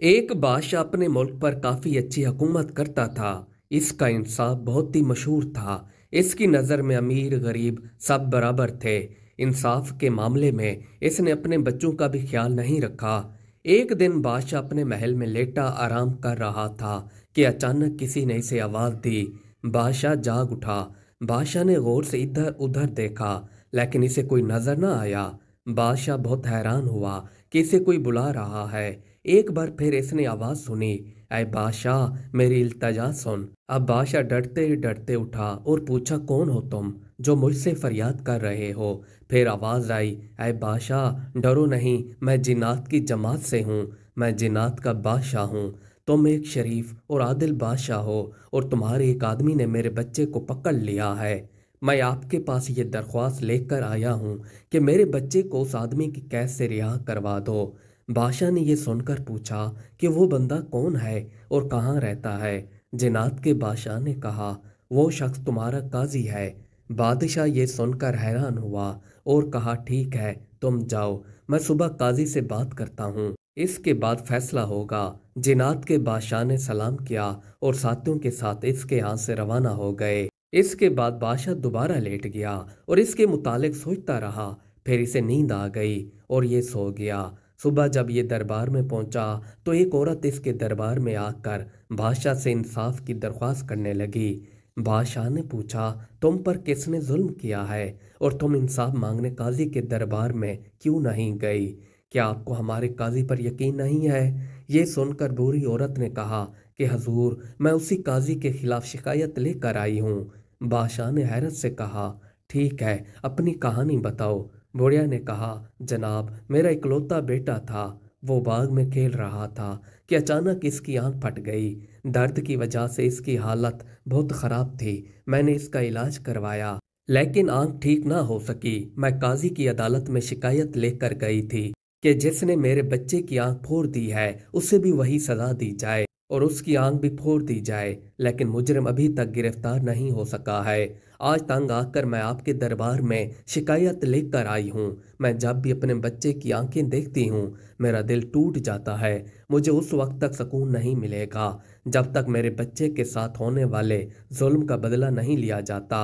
एक बादशाह अपने मुल्क पर काफी अच्छी हुकूमत करता था। इसका इंसाफ बहुत ही मशहूर था। इसकी नज़र में अमीर गरीब सब बराबर थे। इंसाफ के मामले में इसने अपने बच्चों का भी ख्याल नहीं रखा। एक दिन बादशाह अपने महल में लेटा आराम कर रहा था कि अचानक किसी ने इसे आवाज़ दी। बादशाह जाग उठा। बादशाह ने गौर से इधर उधर देखा, लेकिन इसे कोई नजर न आया। बादशाह बहुत हैरान हुआ कि इसे कोई बुला रहा है। एक बार फिर इसने आवाज सुनी, ऐ बादशाह, मेरी इल्तजा सुन। अब बादशाह डरते डरते उठा और पूछा, कौन हो तुम जो मुझसे फरियाद कर रहे हो? फिर आवाज आई, ऐ बादशाह, डरो नहीं, मैं जिन्नात की जमात से हूँ। मैं जिन्नात का बादशाह हूँ। तुम एक शरीफ और आदिल बादशाह हो और तुम्हारे एक आदमी ने मेरे बच्चे को पकड़ लिया है। मैं आपके पास ये दरख्वास्त लेकर आया हूँ कि मेरे बच्चे को उस आदमी की कैद से रिहा करवा दो। बादशाह ने यह सुनकर पूछा कि वो बंदा कौन है और कहाँ रहता है। जिन्नात के बादशाह ने कहा, वो शख्स तुम्हारा काजी है। बादशाह ये सुनकर हैरान हुआ और कहा, ठीक है, तुम जाओ, मैं सुबह काजी से बात करता हूँ, इसके बाद फैसला होगा। जिन्नात के बादशाह ने सलाम किया और साथियों के साथ इसके यहाँ से रवाना हो गए। इसके बाद बादशाह दोबारा लेट गया और इसके मुतालिक सोचता रहा। फिर इसे नींद आ गई और ये सो गया। सुबह जब ये दरबार में पहुंचा तो एक औरत इसके दरबार में आकर बादशाह से इंसाफ की दरख्वास्त करने लगी। बादशाह ने पूछा, तुम पर किसने जुल्म किया है और तुम इंसाफ मांगने काजी के दरबार में क्यों नहीं गई? क्या आपको हमारे काजी पर यकीन नहीं है? ये सुनकर बूढ़ी औरत ने कहा कि हजूर, मैं उसी काजी के खिलाफ शिकायत लेकर आई हूँ। बादशाह ने हैरत से कहा, ठीक है, अपनी कहानी बताओ। बुढ़िया ने कहा, जनाब, मेरा इकलौता बेटा था। वो बाग में खेल रहा था कि अचानक इसकी आंख फट गई। दर्द की वजह से इसकी हालत बहुत खराब थी। मैंने इसका इलाज करवाया, लेकिन आंख ठीक ना हो सकी। मैं काजी की अदालत में शिकायत लेकर गई थी कि जिसने मेरे बच्चे की आंख फोड़ दी है उसे भी वही सजा दी जाए और उसकी आंख भी फोड़ दी जाए, लेकिन मुजरिम अभी तक गिरफ्तार नहीं हो सका है। आज तंग आकर मैं आपके दरबार में शिकायत लेकर आई हूँ। मैं जब भी अपने बच्चे की आंखें देखती हूँ मेरा दिल टूट जाता है। मुझे उस वक्त तक सुकून नहीं मिलेगा जब तक मेरे बच्चे के साथ होने वाले जुल्म का बदला नहीं लिया जाता।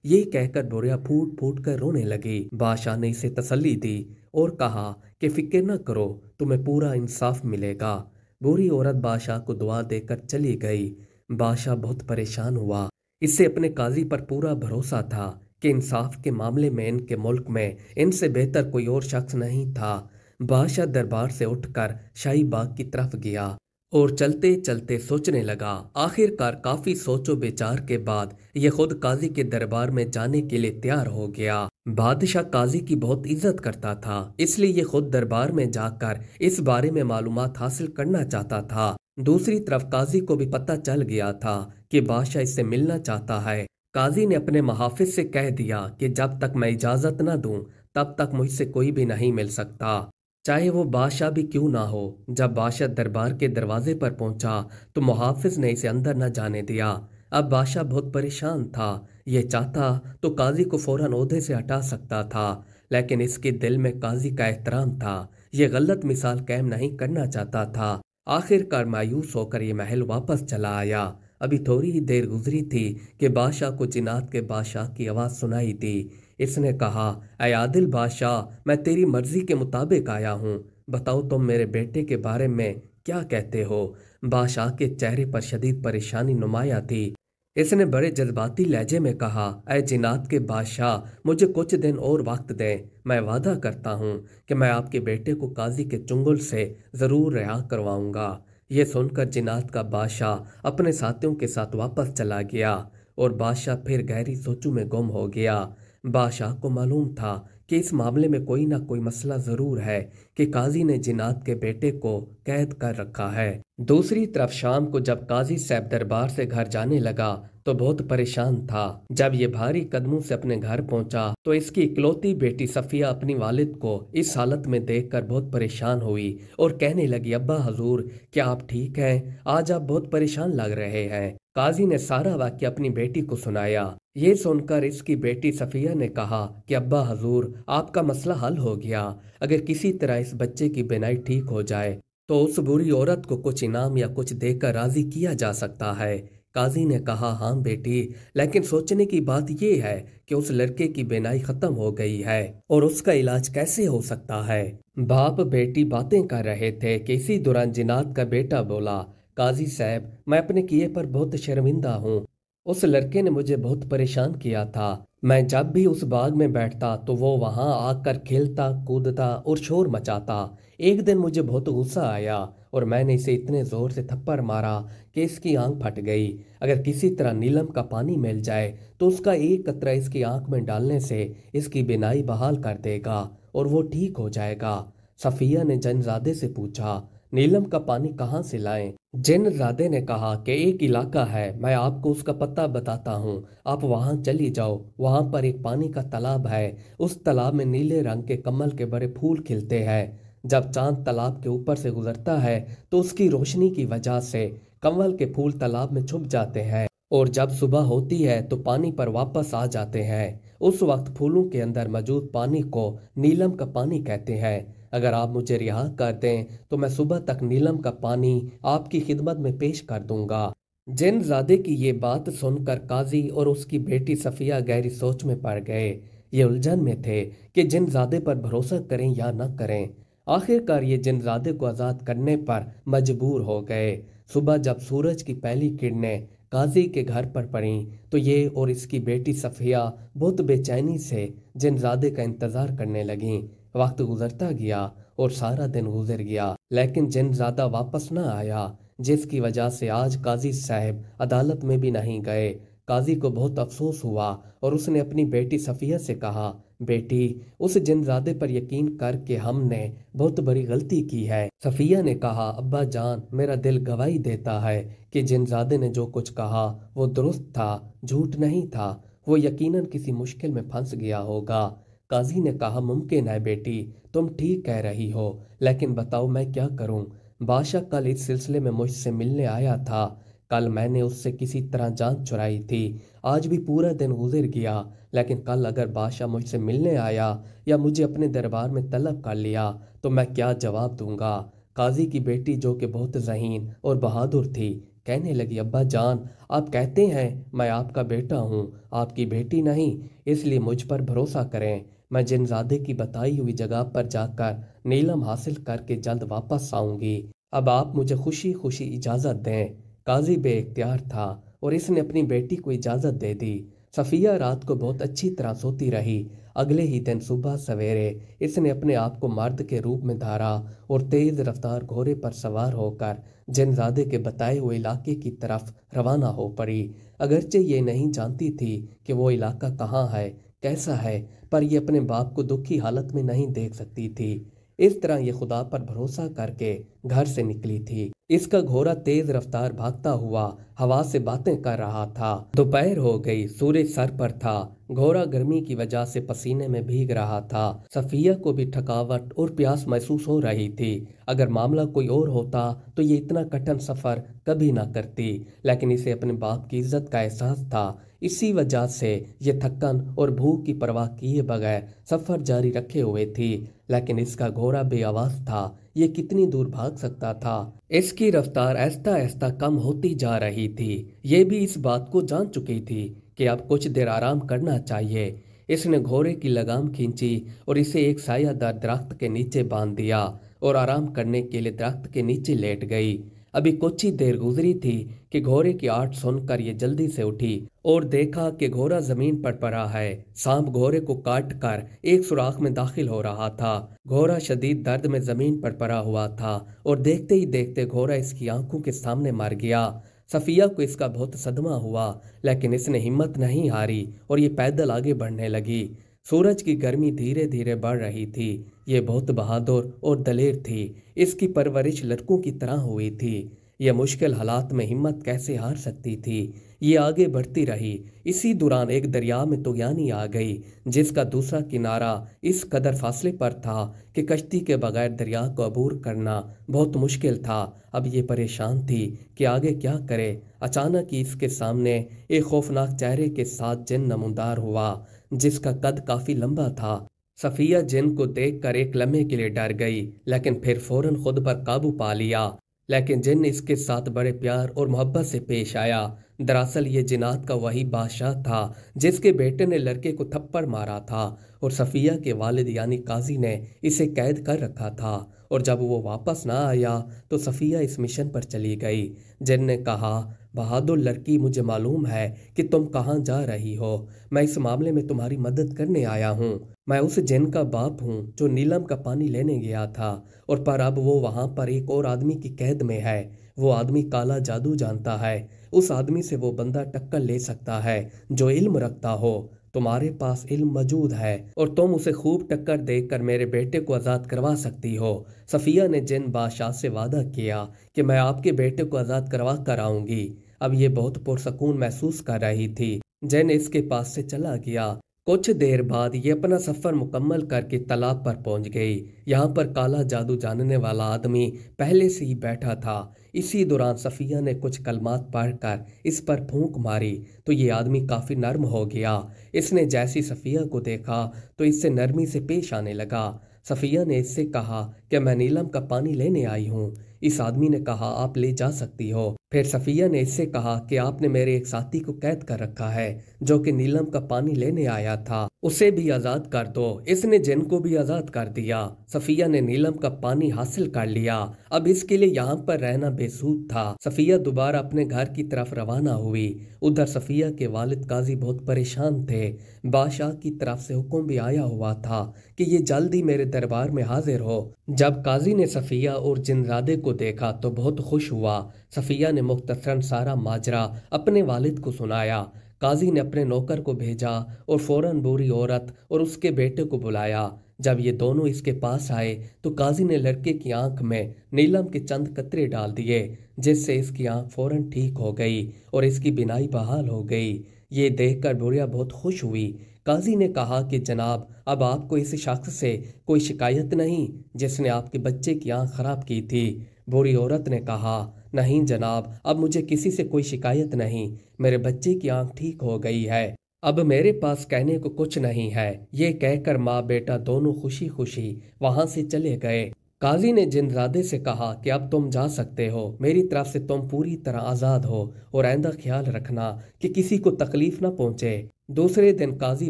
ये कहकर बुढ़िया फूट फूट कर रोने लगी। बादशाह ने इसे तसल्ली दी और कहा कि फिक्र न करो, तुम्हें पूरा इंसाफ मिलेगा। बूढ़ी औरत बादशाह को दुआ देकर चली गई। बादशाह बहुत परेशान हुआ। इससे अपने काजी पर पूरा भरोसा था कि इंसाफ के मामले में इनके मुल्क में इनसे बेहतर कोई और शख्स नहीं था। बादशाह दरबार से उठकर शाही बाग की तरफ गया और चलते चलते सोचने लगा। आखिरकार काफी सोचो विचार के बाद यह खुद काजी के दरबार में जाने के लिए तैयार हो गया। बादशाह काजी की बहुत इज्जत करता था, इसलिए ये खुद दरबार में जाकर इस बारे में मालूमात हासिल करना चाहता था। दूसरी तरफ काजी को भी पता चल गया था कि बादशाह इससे मिलना चाहता है। काजी ने अपने मुहाफिज से कह दिया कि जब तक मैं इजाजत न दूं तब तक मुझसे कोई भी नहीं मिल सकता, चाहे वो बादशाह भी क्यों ना हो। जब बादशाह दरबार के दरवाजे पर पहुंचा तो मुहाफिज ने इसे अंदर न जाने दिया। अब बादशाह बहुत परेशान था। ये चाहता तो काजी को फौरन ओहदे से हटा सकता था, लेकिन इसके दिल में काजी का एहतराम था। ये गलत मिसाल कायम नहीं करना चाहता था। आखिरकार मायूस होकर ये महल वापस चला आया। अभी थोड़ी ही देर गुजरी थी कि बादशाह को जिन्नात के बादशाह की आवाज़ सुनाई दी। इसने कहा, ऐ आदिल बादशाह, मैं तेरी मर्जी के मुताबिक आया हूँ। बताओ तुम मेरे बेटे के बारे में क्या कहते हो? बादशाह के चेहरे पर शदीद परेशानी नुमाया थी। इसने बड़े जज्बाती लहजे में कहा, ऐ जिन्नात के बादशाह, मुझे कुछ दिन और वक्त दें। मैं वादा करता हूँ कि मैं आपके बेटे को काजी के चुंगल से ज़रूर रिहा करवाऊंगा। ये सुनकर जिन्नात का बादशाह अपने साथियों के साथ वापस चला गया और बादशाह फिर गहरी सोचों में गुम हो गया। बादशाह को मालूम था कि इस मामले में कोई ना कोई मसला जरूर है कि काजी ने जिन्नात के बेटे को कैद कर रखा है। दूसरी तरफ शाम को जब काजी साहब दरबार से घर जाने लगा तो बहुत परेशान था। जब ये भारी कदमों से अपने घर पहुंचा तो इसकी इकलौती बेटी सफिया अपनी वालिद को इस हालत में देखकर बहुत परेशान हुई और कहने लगी, अब्बा हजूर, क्या आप ठीक हैं? आज आप बहुत परेशान लग रहे हैं। काजी ने सारा वाक्य अपनी बेटी को सुनाया। ये सुनकर इसकी बेटी सफिया ने कहा कि अब्बा हजूर, आपका मसला हल हो गया। अगर किसी तरह इस बच्चे की बीनाई ठीक हो जाए तो उस बुरी औरत को कुछ इनाम या कुछ देकर राजी किया जा सकता है। काजी ने कहा, हाँ बेटी, लेकिन सोचने की बात यह है कि उस लड़के की बीनाई खत्म हो गई है और उसका इलाज कैसे हो सकता है। बाप बेटी बातें कर रहे थे कि इसी दौरान जिनात का बेटा बोला, काजी साहब, मैं अपने किए पर बहुत शर्मिंदा हूँ। उस लड़के ने मुझे बहुत परेशान किया था। मैं जब भी उस बाग में बैठता तो वो वहां आकर खेलता कूदता और शोर मचाता। एक दिन मुझे बहुत गुस्सा आया और मैंने इसे इतने जोर से थप्पड़ मारा कि इसकी आंख फट गई। अगर किसी तरह नीलम का पानी मिल जाए तो उसका एक कतरा इसकी आंख में डालने से इसकी बीनाई बहाल कर देगा और वो ठीक हो जाएगा। सफिया ने जनजादे से पूछा, नीलम का पानी कहाँ से लाएं? जनजादे ने कहा कि एक इलाका है, मैं आपको उसका पता बताता हूँ, आप वहां चली जाओ। वहां पर एक पानी का तालाब है। उस तालाब में नीले रंग के कमल के बड़े फूल खिलते हैं। जब चांद तालाब के ऊपर से गुजरता है तो उसकी रोशनी की वजह से कमल के फूल तालाब में छुप जाते हैं और जब सुबह होती है तो पानी पर वापस आ जाते हैं। उस वक्त फूलों के अंदर मौजूद पानी को नीलम का पानी कहते हैं। अगर आप मुझे रिहा कर दें तो मैं सुबह तक नीलम का पानी आपकी खिदमत में पेश कर दूंगा। जिनजादे की ये बात सुनकर काजी और उसकी बेटी सफिया गहरी सोच में पड़ गए। ये उलझन में थे कि जिनजादे पर भरोसा करें या न करें। आखिरकार ये जिनजादे को आज़ाद करने पर मजबूर हो गए। सुबह जब सूरज की पहली किरणें काजी के घर पर पड़ी तो ये और इसकी बेटी सफिया बहुत बेचैनी से जिनजादे का इंतजार करने लगीं। वक्त गुजरता गया और सारा दिन गुजर गया, लेकिन जिनजादा वापस न आया, जिसकी वजह से आज काजी साहब अदालत में भी नहीं गए। काजी को बहुत अफसोस हुआ और उसने अपनी बेटी सफिया से कहा, बेटी, उस जिनजादे पर यकीन करके हमने बहुत बड़ी गलती की है। सफिया ने कहा, अब्बा जान, मेरा दिल गवाही देता है कि जिनजादे ने जो कुछ कहा वो दुरुस्त था, झूठ नहीं था। वो यकीनन किसी मुश्किल में फंस गया होगा। काजी ने कहा, मुमकिन है बेटी, तुम ठीक कह रही हो, लेकिन बताओ मैं क्या करूं? बादशाह कल इस सिलसिले में मुझसे मिलने आया था। कल मैंने उससे किसी तरह जान चुराई थी। आज भी पूरा दिन गुजर गया, लेकिन कल अगर बादशाह मुझसे मिलने आया या मुझे अपने दरबार में तलब कर लिया तो मैं क्या जवाब दूंगा? काजी की बेटी, जो कि बहुत ज़हीन और बहादुर थी, कहने लगी, अब्बा जान, आप कहते हैं मैं आपका बेटा हूँ, आपकी बेटी नहीं, इसलिए मुझ पर भरोसा करें। मैं जिनजादे की बताई हुई जगह पर जाकर नीलम हासिल करके जल्द वापस आऊंगी। अब आप मुझे खुशी खुशी इजाज़त दें। काजी बेइख्तियार था और इसने अपनी बेटी को इजाज़त दे दी। सफिया रात को बहुत अच्छी तरह सोती रही। अगले ही दिन सुबह सवेरे इसने अपने आप को मर्द के रूप में धारा और तेज रफ्तार घोड़े पर सवार होकर जिनजादे के बताए हुए इलाके की तरफ रवाना हो पड़ी। अगरचे ये नहीं जानती थी कि वो इलाका कहाँ है, कैसा है, पर ये अपने बाप को दुखी हालत में नहीं देख सकती थी। इस तरह ये खुदा पर भरोसा करके घर से निकली थी। इसका घोड़ा तेज रफ्तार भागता हुआ हवा से बातें कर रहा था। दोपहर हो गई, सूरज सर पर था। घोड़ा गर्मी की वजह से पसीने में भीग रहा था। सफिया को भी थकावट और प्यास महसूस हो रही थी। अगर मामला कोई और होता तो ये इतना कठिन सफर कभी ना करती, लेकिन इसे अपने बाप की इज्जत का एहसास था। इसी वजह से ये थकन और भूख की परवाह किए बगैर सफर जारी रखे हुए थी। लेकिन इसका घोड़ा बेआवाज था। ये कितनी दूर भाग सकता था? इसकी रफ्तार आहिस्ता आहिस्ता कम होती जा रही थी। ये भी इस बात को जान चुकी थी कि अब कुछ देर आराम करना चाहिए। इसने घोड़े की लगाम खींची और इसे एक सायादार दरख्त के नीचे बांध दिया और आराम करने के लिए दरख्त के नीचे लेट गई। अभी कुछ ही देर गुजरी थी कि घोड़े की आहट सुनकर ये जल्दी से उठी और देखा कि घोड़ा जमीन पर पड़ा है। सांप घोड़े को काट कर एक सुराख में दाखिल हो रहा था। घोड़ा शदीद दर्द में जमीन पर पड़ा हुआ था और देखते ही देखते घोड़ा इसकी आंखों के सामने मर गया। सफिया को इसका बहुत सदमा हुआ, लेकिन इसने हिम्मत नहीं हारी और ये पैदल आगे बढ़ने लगी। सूरज की गर्मी धीरे धीरे बढ़ रही थी। ये बहुत बहादुर और दलेर थी। इसकी परवरिश लड़कों की तरह हुई थी। यह मुश्किल हालात में हिम्मत कैसे हार सकती थी? ये आगे बढ़ती रही। इसी दौरान एक दरिया में तुगयानी आ गई, जिसका दूसरा किनारा इस कदर फासले पर था कि कश्ती के बगैर दरिया को अबूर करना बहुत मुश्किल था। अब ये परेशान थी कि आगे क्या करे। अचानक ही इसके सामने एक खौफनाक चेहरे के साथ जिन नमूदार हुआ, जिसका कद काफी लंबा था। सफिया जिन को देखकर एक लम्हे के लिए डर गई, लेकिन फिर फौरन खुद पर काबू पा लिया। लेकिन जिन इसके साथ बड़े प्यार और मोहब्बत से पेश आया। दरअसल ये जिन्नात का वही बादशाह था जिसके बेटे ने लड़के को थप्पड़ मारा था और सफिया के वालिद यानी काजी ने इसे कैद कर रखा था। और जब वो वापस ना आया तो सफिया इस मिशन पर चली गई। जिन ने कहा, बहादुर लड़की, मुझे मालूम है कि तुम कहाँ जा रही हो। मैं इस मामले में तुम्हारी मदद करने आया हूँ। मैं उस जिन का बाप हूँ जो नीलम का पानी लेने गया था, और पर अब वो वहाँ पर एक और आदमी की कैद में है। वो आदमी काला जादू जानता है। उस आदमी से वो बंदा टक्कर ले सकता है जो इल्म रखता हो। तुम्हारे पास इल्म मौजूद है और तुम उसे खूब टक्कर देकर मेरे बेटे को आज़ाद करवा सकती हो। सफिया ने जिन बादशाह से वादा किया कि मैं आपके बेटे को आज़ाद करवा कर आऊंगी। अब ये बहुत पुरसकून महसूस कर रही थी। जिन इसके पास से चला गया। कुछ देर बाद ये अपना सफर मुकम्मल करके तालाब पर पहुंच गई। यहाँ पर काला जादू जानने वाला आदमी पहले से ही बैठा था। इसी दौरान सफिया ने कुछ कलमात पढ़कर इस पर फूंक मारी तो ये आदमी काफी नर्म हो गया। इसने जैसी सफिया को देखा तो इससे नरमी से पेश आने लगा। सफिया ने इससे कहा कि मैं नीलम का पानी लेने आई हूँ। इस आदमी ने कहा, आप ले जा सकती हो। फिर सफिया ने इससे कहा कि आपने मेरे एक साथी को कैद कर रखा है जो कि नीलम का पानी लेने आया था, उसे भी आजाद कर दो। इसने जिन को भी आजाद कर दिया। सफिया ने नीलम का पानी हासिल कर लिया। अब इसके लिए यहाँ पर रहना बेसूद था। सफिया दोबारा अपने घर की तरफ रवाना हुई। उधर सफिया के वालिद काजी बहुत परेशान थे। बादशाह की तरफ से हुक्म भी आया हुआ था कि ये जल्दी मेरे दरबार में हाजिर हो। जब काजी ने सफिया और जिनजादे को देखा तो बहुत खुश हुआ। सफिया ने मुख्तसरन सारा माजरा अपने वालिद को सुनाया। काजी ने अपने नौकर को भेजा और फौरन बूढ़ी औरत और उसके बेटे को बुलाया। जब ये दोनों इसके पास आए तो काजी ने लड़के की आंख में नीलम के चंद कतरे डाल दिए, जिससे इसकी आंख फौरन ठीक हो गई और इसकी बिनाई बहाल हो गई। ये देखकर बुढ़िया बहुत खुश हुई। काजी ने कहा कि जनाब, अब आपको इस शख्स से कोई शिकायत नहीं जिसने आपके बच्चे की आंख खराब की थी। बूढ़ी औरत ने कहा, नहीं जनाब, अब मुझे किसी से कोई शिकायत नहीं। मेरे बच्चे की आंख ठीक हो गई है। अब मेरे पास कहने को कुछ नहीं है। ये कहकर माँ बेटा दोनों खुशी खुशी वहां से चले गए। काजी ने जिनजादे से कहा कि अब तुम जा सकते हो। मेरी तरफ से तुम पूरी तरह आज़ाद हो और आइंदा ख्याल रखना कि किसी को तकलीफ ना पहुंचे। दूसरे दिन काजी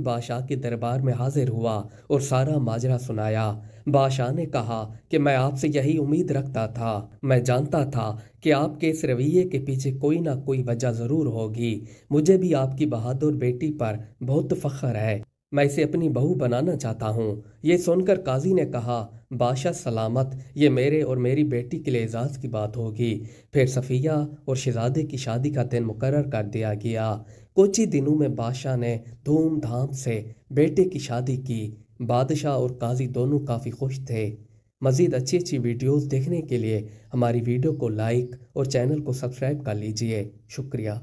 बादशाह के दरबार में हाजिर हुआ और सारा माजरा सुनाया। बादशाह ने कहा कि मैं आपसे यही उम्मीद रखता था। मैं जानता था कि आपके इस रवैये के पीछे कोई ना कोई वजह ज़रूर होगी। मुझे भी आपकी बहादुर बेटी पर बहुत फख्र है। मैं इसे अपनी बहू बनाना चाहता हूँ। ये सुनकर काजी ने कहा, बादशाह सलामत, ये मेरे और मेरी बेटी के लिए एजाज़ की बात होगी। फिर सफिया और शहजादे की शादी का दिन मुकर्रर कर दिया गया। कुछ ही दिनों में बादशाह ने धूमधाम से बेटे की शादी की। बादशाह और काजी दोनों काफ़ी खुश थे। मज़ीद अच्छी अच्छी वीडियोस देखने के लिए हमारी वीडियो को लाइक और चैनल को सब्सक्राइब कर लीजिए। शुक्रिया।